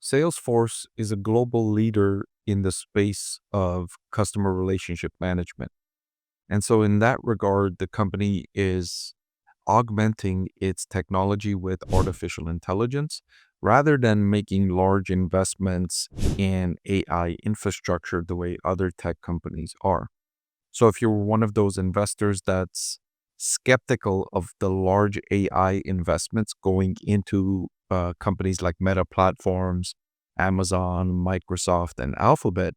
Salesforce is a global leader in the space of customer relationship management. And so, in that regard, the company is augmenting its technology with artificial intelligence rather than making large investments in AI infrastructure the way other tech companies are. So, if you're one of those investors that's skeptical of the large AI investments going into companies like Meta Platforms, Amazon, Microsoft, and Alphabet,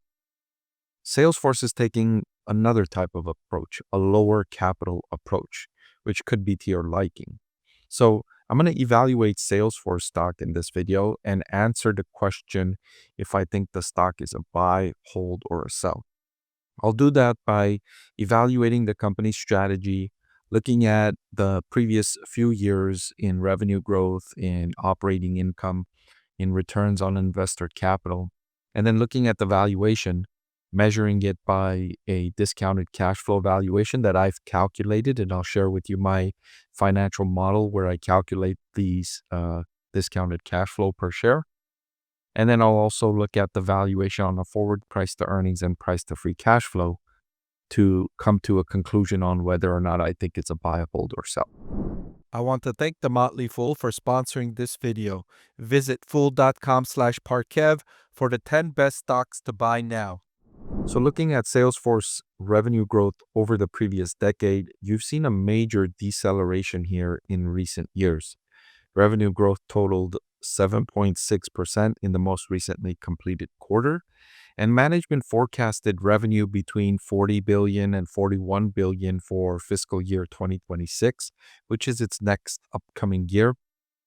Salesforce is taking another type of approach, a lower capital approach, which could be to your liking. So, I'm going to evaluate Salesforce stock in this video and answer the question if I think the stock is a buy, hold, or a sell. I'll do that by evaluating the company's strategy, looking at the previous few years in revenue growth, in operating income, in returns on investor capital, and then looking at the valuation, measuring it by a discounted cash flow valuation that I've calculated. And I'll share with you my financial model where I calculate these discounted cash flow per share. And then I'll also look at the valuation on a forward price to earnings and price to free cash flow to come to a conclusion on whether or not I think it's a buy, hold, or sell. I want to thank The Motley Fool for sponsoring this video. Visit fool.com/Parkev for the 10 best stocks to buy now. So looking at Salesforce revenue growth over the previous decade, you've seen a major deceleration here in recent years. Revenue growth totaled 7.6% in the most recently completed quarter, and management forecasted revenue between 40 billion and 41 billion for fiscal year 2026, which is its next upcoming year.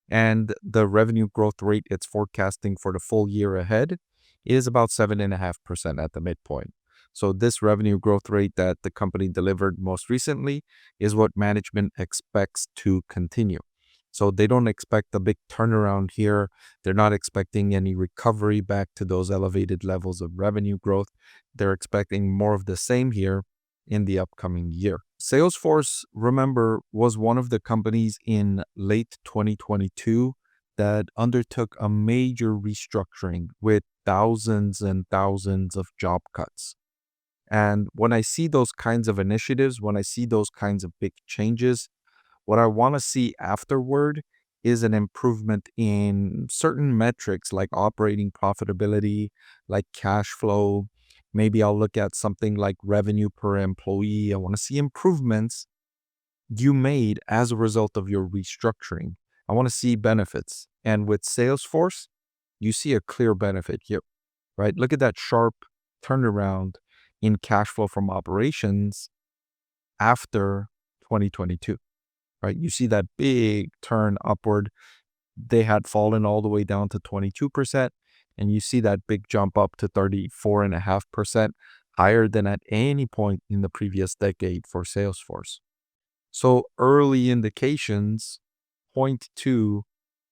And the revenue growth rate it's forecasting for the full year ahead is about 7.5% at the midpoint. So this revenue growth rate that the company delivered most recently is what management expects to continue. So they don't expect a big turnaround here. They're not expecting any recovery back to those elevated levels of revenue growth. They're expecting more of the same here in the upcoming year. Salesforce, remember, was one of the companies in late 2022 that undertook a major restructuring with thousands and thousands of job cuts. And when I see those kinds of initiatives, when I see those kinds of big changes, what I want to see afterward is an improvement in certain metrics like operating profitability, like cash flow. Maybe I'll look at something like revenue per employee. I want to see improvements you made as a result of your restructuring. I want to see benefits. And with Salesforce, you see a clear benefit here, right? Look at that sharp turnaround in cash flow from operations after 2022. Right? You see that big turn upward. They had fallen all the way down to 22%, and you see that big jump up to 34.5%, higher than at any point in the previous decade for Salesforce. So early indications point to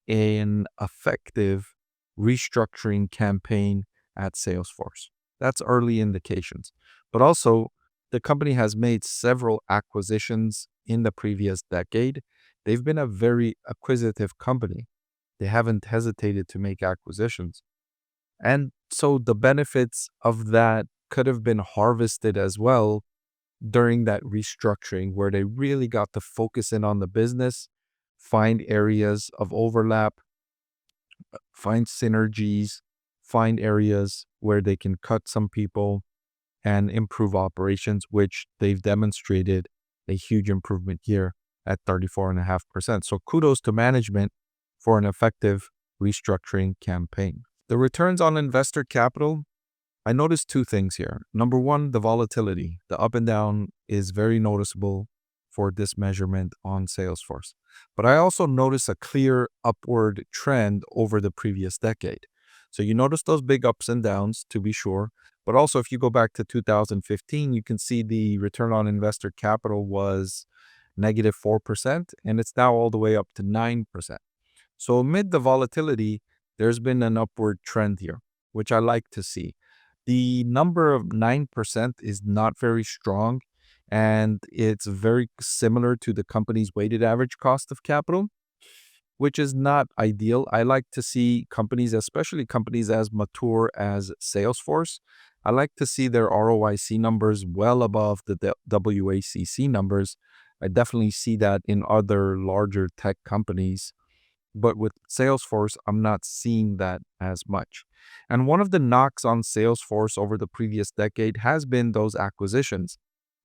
an effective restructuring campaign at Salesforce. That's early indications. But also, the company has made several acquisitions in the previous decade. They've been a very acquisitive company. They haven't hesitated to make acquisitions. And so the benefits of that could have been harvested as well during that restructuring where they really got to focus in on the business, find areas of overlap, find synergies, find areas where they can cut some people and improve operations, which they've demonstrated a huge improvement here at 34.5%. So kudos to management for an effective restructuring campaign. The returns on investor capital, I noticed two things here. Number one, the volatility. The up and down is very noticeable for this measurement on Salesforce. But I also notice a clear upward trend over the previous decade. So you notice those big ups and downs, to be sure. But also, if you go back to 2015, you can see the return on investor capital was negative 4%, and it's now all the way up to 9%. So amid the volatility, there's been an upward trend here, which I like to see. The number of 9% is not very strong, and it's very similar to the company's weighted average cost of capital. which is not ideal. I like to see companies, especially companies as mature as Salesforce, I like to see their ROIC numbers well above the WACC numbers. I definitely see that in other larger tech companies, but with Salesforce, I'm not seeing that as much. And one of the knocks on Salesforce over the previous decade has been those acquisitions.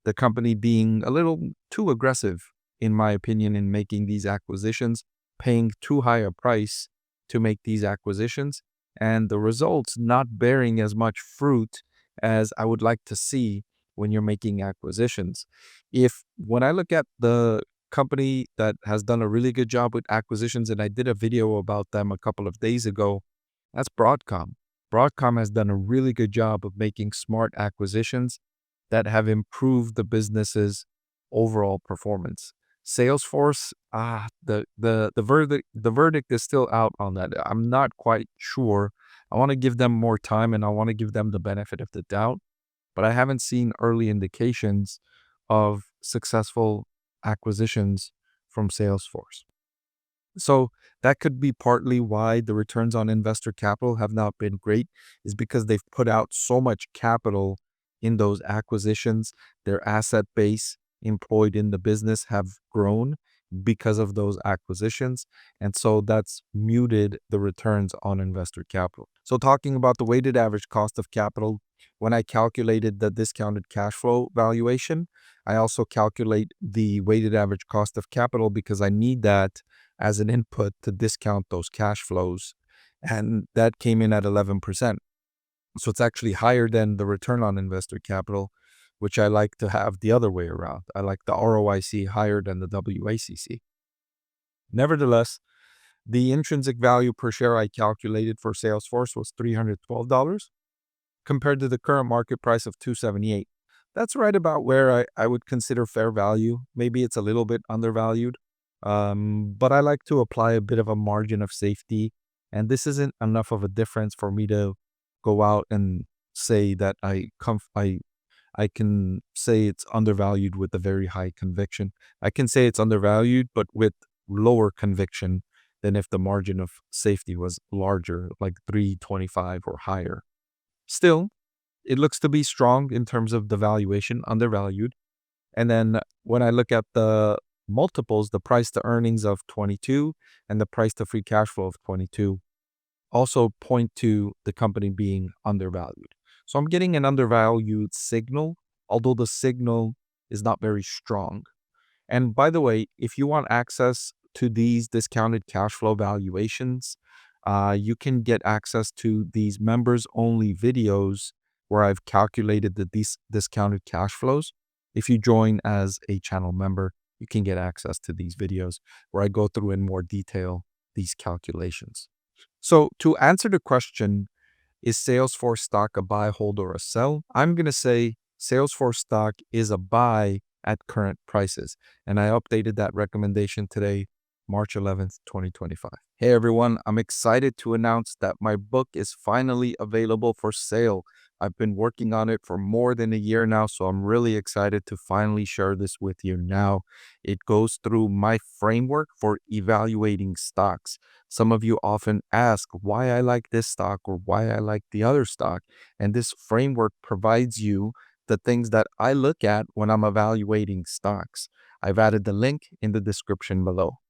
The company being a little too aggressive, in my opinion, in making these acquisitions, paying too high a price to make these acquisitions, and the results not bearing as much fruit as I would like to see when you're making acquisitions. If when I look at the company that has done a really good job with acquisitions, and I did a video about them a couple of days ago, that's Broadcom. Broadcom has done a really good job of making smart acquisitions that have improved the business's overall performance. Salesforce, the verdict is still out on that. I'm not quite sure. I want to give them more time and I want to give them the benefit of the doubt, but I haven't seen early indications of successful acquisitions from Salesforce. So that could be partly why the returns on investor capital have not been great, is because they've put out so much capital in those acquisitions. Their asset base employed in the business have grown because of those acquisitions. And so that's muted the returns on investor capital. So talking about the weighted average cost of capital, when I calculated the discounted cash flow valuation, I also calculate the weighted average cost of capital because I need that as an input to discount those cash flows. And that came in at 11%. So it's actually higher than the return on investor capital, which I like to have the other way around. I like the ROIC higher than the WACC. Nevertheless, the intrinsic value per share I calculated for Salesforce was $312 compared to the current market price of $278. That's right about where I would consider fair value. Maybe it's a little bit undervalued, but I like to apply a bit of a margin of safety. And this isn't enough of a difference for me to go out and say that I can say it's undervalued with a very high conviction. I can say it's undervalued, but with lower conviction than if the margin of safety was larger, like 325 or higher. Still, it looks to be strong in terms of the valuation, undervalued. And then when I look at the multiples, the price to earnings of 22 and the price to free cash flow of 22 also point to the company being undervalued. So I'm getting an undervalued signal, although the signal is not very strong. And by the way, if you want access to these discounted cash flow valuations, you can get access to these members only videos where I've calculated these discounted cash flows. If you join as a channel member, you can get access to these videos where I go through in more detail these calculations. So to answer the question, is Salesforce stock a buy, hold, or a sell? I'm going to say Salesforce stock is a buy at current prices. And I updated that recommendation today, March 11th, 2025. Hey everyone, I'm excited to announce that my book is finally available for sale. I've been working on it for more than a year now, so I'm really excited to finally share this with you now. It goes through my framework for evaluating stocks. Some of you often ask why I like this stock or why I like the other stock, and this framework provides you the things that I look at when I'm evaluating stocks. I've added the link in the description below.